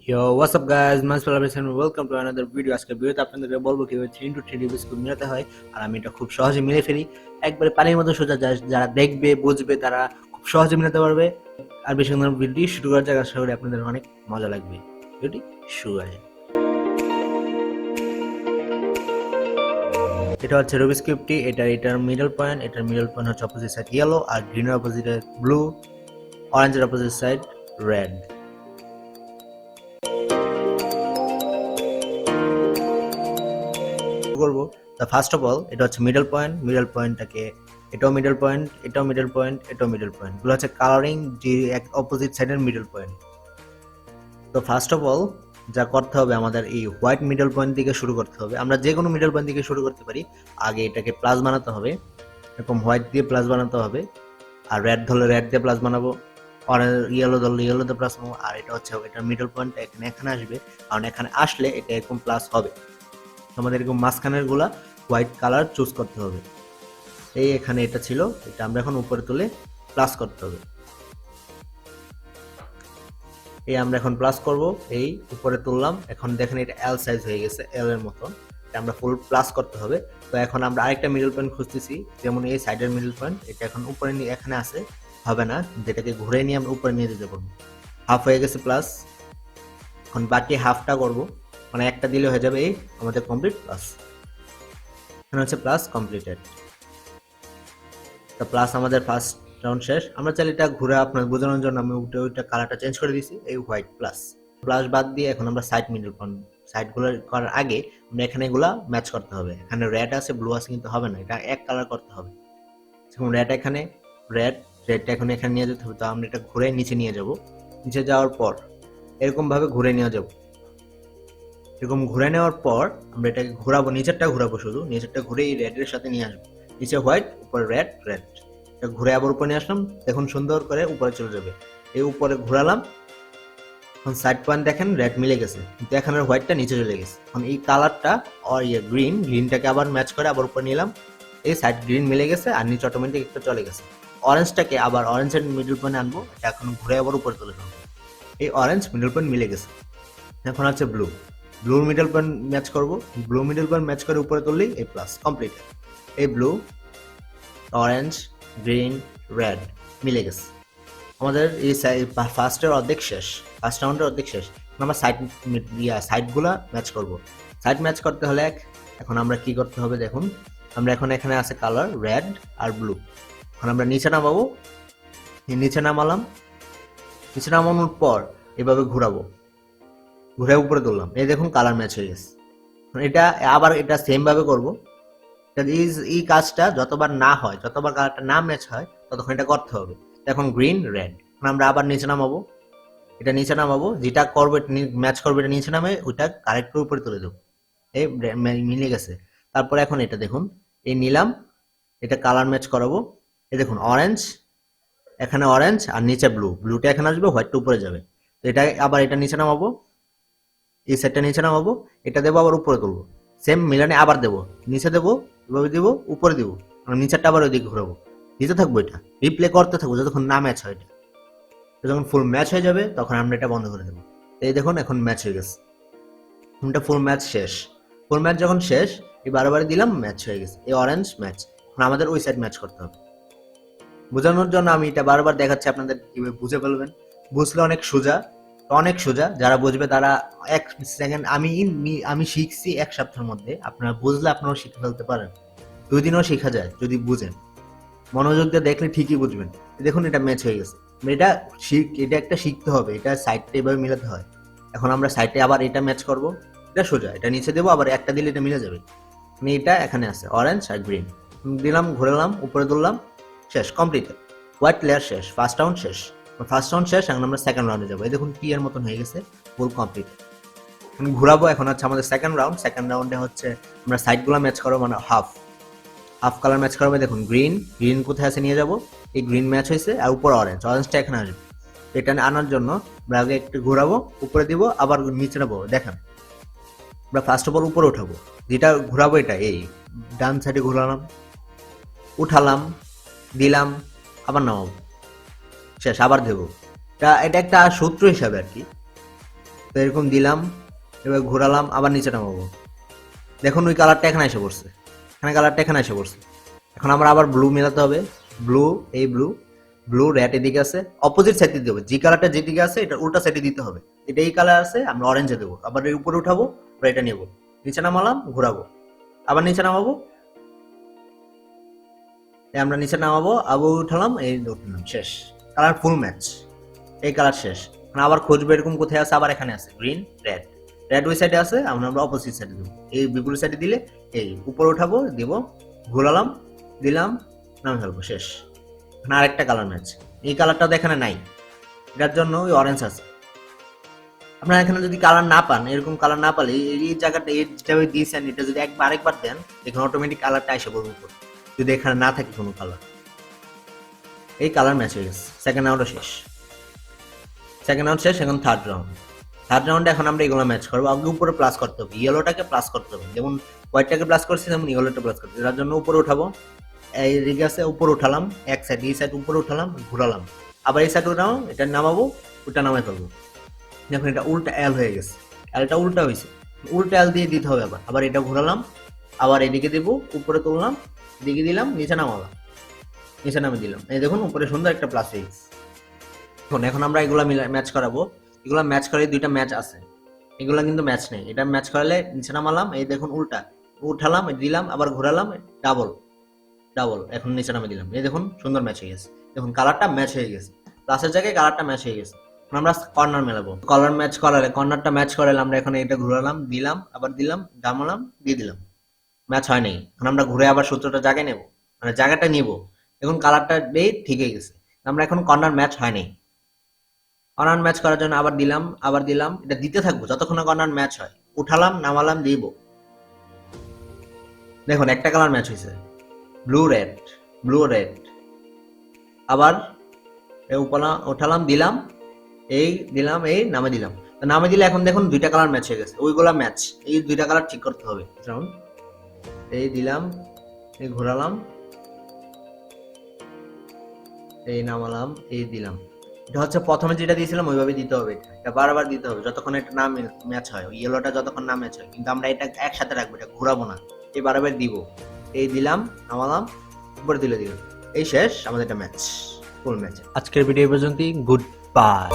Yo, what's up guys? And welcome to another video. আজকে ভিডিওতে আপনাদেরকে বলবো কিভাবে 3x3 Rubik's cube মিলাতে হয় আর আমি এটা খুব সহজে মিলে ফেলি একবারে পানির মতো সোজা। যারা দেখবে বুঝবে তারা খুব সহজে মিলাতে পারবে। আর বেশি সুন্দর ভিডিও শুরু করার জায়গা আশা করি আপনাদের অনেক মজা লাগবে। ভিডিওটি শুরু করা যাক। এটা হচ্ছে রুবিক্স কিউবটি। এটার মিডল পয়েন্ট, হচ্ছে অপোজিট সাইড ইয়েলো আর গ্রিনের অপোজিটে ব্লু, অরেঞ্জের অপোজিট সাইড রেড। করবো তা ফার্স্ট অফ অল এটা হচ্ছে মিডল পয়েন্টটাকে এটাও মিডল পয়েন্ট, এটাও মিডল পয়েন্ট, এটাও মিডল পয়েন্ট, এগুলো হচ্ছে কালারিং যে এক অপোজিট সাইডের মিডল পয়েন্ট। তো ফার্স্ট অফ অল যা করতে হবে আমাদের এই হোয়াইট মিডল পয়েন্ট থেকে শুরু করতে হবে। আমরা যে কোনো মিডল পয়েন্ট থেকে শুরু করতে পারি। আগে এটাকে প্লাস বানাতে হবে, এরকম হোয়াইট দিয়ে প্লাস বানাতে হবে, আর রেড ধরলে রেড দিয়ে প্লাস বানাবো, অরেঞ্জ ইয়েলো ধরলে ইয়েলো দিয়ে প্লাস বানাবো। আর এটা হচ্ছে এটার মিডল পয়েন্ট এখানে আসবে, কারণ এখানে আসলে এটা এরকম প্লাস হবে। আমাদের এরকম মাঝখানের গুলা হোয়াইট কালার চুজ করতে হবে। এই এখানে এটা ছিল, এটা আমরা এখন উপরে তুলে প্লাস করতে হবে। এই আমরা এখন প্লাস করব, এই উপরে তুললাম। এখন দেখেন এটা এল সাইজ হয়ে গেছে, এল এর মতো। এটা আমরা ফুল প্লাস করতে হবে। তো এখন আমরা আরেকটা মিডল পয়েন্ট খুঁজতেছি, যেমন এই সাইডের মিডল পয়েন্ট। এটা এখন উপরে নিয়ে এখানে আছে, হবে না, যেটাকে ঘুরে নিয়ে আমরা উপরে নিয়ে যেতে পারবো। হাফ হয়ে গেছে প্লাস, এখন বাকি হাফটা করব, মানে একটা দিলে হয়ে যাবে এই আমাদের কমপ্লিট প্লাস। এখানে হচ্ছে প্লাস কমপ্লিটেড। তো প্লাস আমাদের ফার্স্ট রাউন্ড শেষ। আমরা চাইলে এটা ঘুরে আপনার বোঝানোর জন্য আমি ওইটা কালারটা চেঞ্জ করে দিয়েছি, এই হোয়াইট প্লাস। প্লাস বাদ দিয়ে এখন আমরা সাইড মিডল পয়েন্ট সাইডগুলো করার আগে আমরা এখানে এগুলা ম্যাচ করতে হবে। এখানে রেড আছে ব্লু আছে কিন্তু হবে না, এটা এক কালার করতে হবে। যেমন রেড এখানে, রেডটা এখন এখানে নিয়ে যেতে হবে। তো আমরা এটা ঘুরে নিচে নিয়ে যাব। নিচে যাওয়ার পর এরকম ভাবে ঘুরে নিয়ে যাব। এরকম ঘুরে নেওয়ার পর আমরা এটাকে ঘোরাবো, নিচেরটা ঘোরাবো, শুধু নিচেরটা ঘুরে এই রেড এর সাথে নিয়ে আসবো। নিচে হোয়াইট, উপরে রেড, এটা ঘুরে আবার উপরে নিয়ে আসলাম। দেখুন সুন্দর করে উপরে চলে যাবে। এই উপরে ঘোরালাম, এখন সাইড পয়েন্ট দেখেন রেড মিলে গেছে, কিন্তু এখানে হোয়াইটটা নিচে চলে গেছে। এখন এই কালারটা গ্রিনটাকে আবার ম্যাচ করে আবার উপরে নিলাম। এই সাইড গ্রিন মিলে গেছে আর নিচে অটোমেটিক একটা চলে গেছে। অরেঞ্জটাকে আবার অরেঞ্জের মিডল পয়েন্ট আনবো, এটা এখন ঘুরে আবার উপরে তুলে নেবো। এই অরেঞ্জ মিডল পয়েন্ট মিলে গেছে। এখন আছে ব্লুর মিডল পয়েন্ট ম্যাচ করবো। ব্লু মিডল পয়েন্ট ম্যাচ করে উপরে তুললেই এই প্লাস কমপ্লিট। এই ব্লু, অরেঞ্জ, গ্রিন, রেড মিলে গেছে। আমাদের এই ফার্স্টের অর্ধেক শেষ, ফার্স্ট রাউন্ডের অর্ধেক শেষ। আমরা সাইডগুলা ম্যাচ করব। সাইড ম্যাচ করতে হলে এখন আমরা কি করতে হবে দেখুন। আমরা এখন এখানে আছে কালার রেড আর ব্লু। এখন আমরা নিচে নামাবো, নিচে নামালাম। নিচে নামানোর পর এভাবে ঘুরাবো, ঘুরে উপরে তুললাম। এই দেখুন কালার ম্যাচ হয়ে গেছে। এটা আবার এটা সেম ভাবে করবো। এই কাজটা যতবার না হয়, যতবার কালারটা না ম্যাচ হয় ততক্ষণ এটা করতে হবে। এখন গ্রিন রেড, আমরা আবার নিচে নামাবো, এটা নিচে নামাবো, যেটা করবে ম্যাচ করবে এটা নিচে নামে ওইটা কারেক্টের উপরে তুলে দেবো। এই মিলে গেছে। তারপরে এখন এটা দেখুন, এই নিলাম, এটা কালার ম্যাচ করাবো। এই দেখুন অরেঞ্জ, এখানে অরেঞ্জ আর নিচে ব্লুটা এখানে আসবে, হোয়াইটটা উপরে যাবে। তো এটা আবার এটা নিচে নামাবো, এই সাইডটা নিচে নামাবো, এটা দেবো আবার উপরে তুলবো। সেম মিলানে আবার দেবো, নিচে দেবো, এভাবে দেবো, উপরে দেবো, নিচেরটা আবার ওইদিকে ঘুরাবো। দিতে থাকবো, এটা রিপ্লে করতে থাকবো যতক্ষণ না ম্যাচ হয়। এটা যখন ফুল ম্যাচ হয়ে যাবে তখন আমরা এটা বন্ধ করে দেবো। এই দেখুন এখন ম্যাচ হয়ে গেছে, এটা ফুল ম্যাচ শেষ। ফুল ম্যাচ যখন শেষ, এই বারবার দিলাম, ম্যাচ হয়ে গেছে। এই অরেঞ্জ ম্যাচ, এখন আমাদের ওই সাইড ম্যাচ করতে হবে। বোঝানোর জন্য আমি এটা বারবার দেখাচ্ছি, আপনাদের কিভাবে বুঝে ফেলবেন। বুঝলে অনেক সোজা, অনেক সোজা। যারা বুঝবে তারা এক সেকেন্ড, আমি শিখছি এক সপ্তাহের মধ্যে, আপনারা বুঝলে আপনারাও শিখে ফেলতে পারেন। 2 দিনও শেখা যায় যদি বুঝেন। মনোযোগ দিয়ে দেখলে ঠিকই বুঝবেন। দেখুন এটা ম্যাচ হয়ে গেছে। এটা একটা শিখতে হবে, এটা সাইডটা এভাবে মিলাতে হয়। এখন আমরা সাইডে আবার এটা ম্যাচ করব। এটা সোজা, এটা নিচে দেবো, আবার একটা দিলে এটা মিলে যাবে। এটা এখানে আছে অরেঞ্জ আর গ্রিন, দিলাম, ঘুরালাম, উপরে তুললাম, শেষ কমপ্লিট। হোয়াইট লেয়ার শেষ, ফার্স্ট রাউন্ড শেষ। এখন আমরা সেকেন্ড রাউন্ডে যাবো। এই দেখুন টি এর মতন হয়ে গেছে, ফুল কমপ্লিট। ঘুরাবো। এখন হচ্ছে আমাদের সেকেন্ড রাউন্ডে হচ্ছে আমরা সাইডগুলো ম্যাচ করবো, মানে হাফ কালার ম্যাচ করবে। দেখুন গ্রিন কোথায় আছে নিয়ে যাবো, এই গ্রিন ম্যাচ হয়েছে, আর উপরে অরেঞ্জটা এখানে আসবে। এটা আনার জন্য আমরা আগে একটু ঘোরাবো, উপরে দিব, আবার নিচে নেবো। দেখেন আমরা ফার্স্ট অফ অল উপরে উঠাবো, যেটা ঘোরাবো এটা এই ডান সাইডে ঘোরালাম, উঠালাম, দিলাম, আবার নামাবো, শেষ, আবার দেবো। এটা একটা সূত্র হিসাবে আর কি। তো এরকম দিলাম, এবার ঘোরালাম, আবার নিচে নামাবো। দেখুন ওই কালারটা এখানে এসে পড়ছে, এখানে কালারটা এখানে এসে পড়ছে। এখন আমরা আবার ব্লু মেলাতে হবে, ব্লু, এই ব্লু, ব্লু রেড এদিকে আছে, অপোজিট সাইডে দিতে হবে। যে কালারটা যেদিকে আছে এটা উল্টা সাইডে দিতে হবে। এটা এই কালার আছে, আমরা অরেঞ্জে দেবো। আবার এর উপরে উঠাবো, আবার এটা নেবো, নিচে নামালাম, ঘোরাবো, আবার নিচে নামাবো, আমরা নিচে নামাবো, আবার উঠালাম, এই উঠলাম, শেষ। কালার ফুল ম্যাচ, এই কালার শেষ। আবার খুঁজবো এরকম কোথায় আছে, আবার এখানে আছে গ্রিন রেড, রেড ওই সাইডে আছে, আমরা অপোজিট সাইডে দেবো। এই বিপরীত সাইডে দিলে এই উপরে উঠাবো, দিব, ঘোরালাম, দিলাম, নামে ফেলবো, শেষ। এখানে আরেকটা কালার ম্যাচ, এই কালারটা তো এখানে নাই, এটার জন্য ওই অরেঞ্জ আছে। আপনারা এখানে যদি কালার না পান, এরকম কালার না পালে এই জায়গাটা যেটা দিয়েছেন এটা যদি আরেকবার দেন, দেখুন অটোমেটিক কালারটা এসে পড়বে উপর, যদি এখানে না থাকে কোনো কালার। এই কালার ম্যাচ হয়ে গেছে, সেকেন্ড রাউন্ডও শেষ। সেকেন্ড রাউন্ড শেষ, এখন থার্ড রাউন্ড। থার্ড রাউন্ডে এখন আমরা এগুলো ম্যাচ করবো। আগে উপরে প্লাস করতে হবে, ইয়েলোটাকে প্লাস করতে হবে, যেমন হোয়াইটটাকে প্লাস করছি তেমন ইয়েলোটা প্লাস করতে হবে। তার জন্য উপরে উঠাবো, এই দিকে আছে, উপরে উঠালাম, এক সাইড, এই সাইড উপরে উঠালাম, ঘোরালাম, আবার এই সাইড উঠালাম, এটা নামাবো, ওটা নামাই ফেলবো। দেখুন এটা উল্টা এল হয়ে গেছে, এলটা উল্টা হয়েছে, উল্টা এল দিয়ে দিতে হবে। আবার আবার এটা ঘোরালাম, আবার এদিকে দেবো, উপরে তুললাম, এদিকে দিলাম, নিচে নামালাম, নিচে নামে দিলাম, এই দেখুন উপরে সুন্দর একটা প্লাস হয়ে গেছে। এখন আমরা এগুলা ম্যাচ করাবো। এগুলা ম্যাচ করে দুইটা ম্যাচ আছে, এগুলা কিন্তু ম্যাচ নেই। এটা ম্যাচ করালে নিচে নামালাম, এই দেখুন উল্টা, উঠালাম, দিলাম, আবার ঘোরালাম, ডাবল ডাবল, এখন নিচে নামে দিলাম, এই দেখুন সুন্দর ম্যাচ হয়ে গেছে। দেখুন কালারটা ম্যাচ হয়ে গেছে, প্লাসের জায়গায় কালারটা ম্যাচ হয়ে গেছে। আমরা কর্নার মেলাবো, কলার ম্যাচ করালে, কর্নারটা ম্যাচ করালে আমরা এখন এটা ঘোরালাম, দিলাম, আবার দিলাম, ডামালাম, দিয়ে দিলাম, ম্যাচ হয় নাই। এখন আমরা ঘুরে আবার সূত্রটা জায়গায় নেব, মানে জায়গাটা নিব। এখন কালারটা দিয়ে ঠিক হয়ে গেছে, আমরা এখন কর্নার ম্যাচ হয় নাই। কর্নার ম্যাচ করার জন্য আবার দিলাম, আবার দিলাম, এটা দিতে থাকবো যতক্ষণ না কর্নার ম্যাচ হয়। উঠালাম, নামালাম, দিব, দেখুন একটা কালার ম্যাচ হয়েছে, ব্লু রেড, ব্লু রেড। আবার উঠালাম, দিলাম, এই দিলাম, এই নামে দিলাম, নামে দিলে এখন দেখুন দুইটা কালার ম্যাচ হয়ে গেছে, ওইগুলা ম্যাচ। এই দুইটা কালার ঠিক করতে হবে। যেমন এই দিলাম, এই ঘোরালাম, এই নামালাম, এই দিলাম। এটা হচ্ছে প্রথমে যেটা দিয়েছিলাম ওইভাবে দিতে হবে, এটা বারবার দিতে হবে যতক্ষণ এটা না ম্যাচ হয়, ইয়েলোটা যতক্ষণ না ম্যাচ হয়। কিন্তু আমরা এটা একসাথে রাখবো, এটা ঘোরাবো না, এই বারবার দিব, এই দিলাম, নামালাম, উপরে দিলাম, এই শেষ আমাদের এটা ম্যাচ, ফুল ম্যাচ। আজকের ভিডিও পর্যন্তই, গুড বাই।